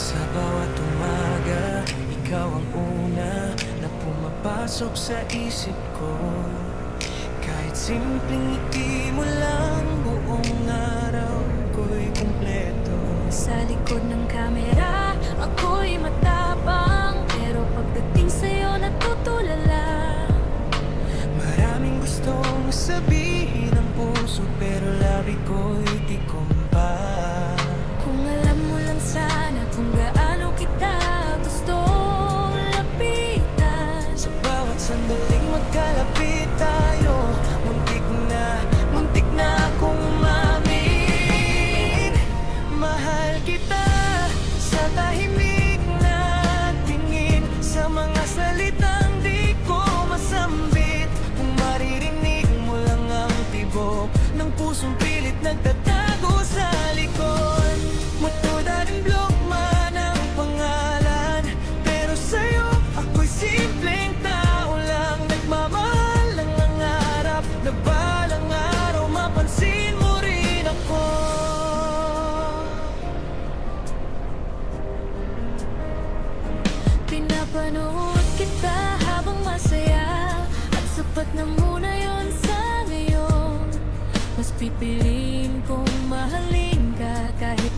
Sa bawat umaga, ikaw ang una na pumapasok sa isip ko. Kahit simpleng ngiti mo lang, buong araw ko'y kumpleto. Sa likod ng kamera, ako'y matapang, pero pagdating sa'yo natutulala. Maraming gustong sabihin ng puso, pero labi ko'y tikom pa. Kung alam mo lang sana kung gaano kita gustong lapitan. Sa bawat sandaling magkalapit tayo, muntik na akong umamin. Mahal kita sa tahimik na tingin, sa mga salitang di ko masambit. Kung maririnig mo lang ang tibok ng pusong pilit nagtatago sa likod. Matuda rin blok man ang pangalan, pero sa'yo ako'y simpleng tao lang. Nagmamahal lang ang harap, na balang araw mapansin mo rin ako. Pinapanood kita habang masaya, at sapat na muna yon sa ngayon. Mas pipiliin kong mahalin ka kahit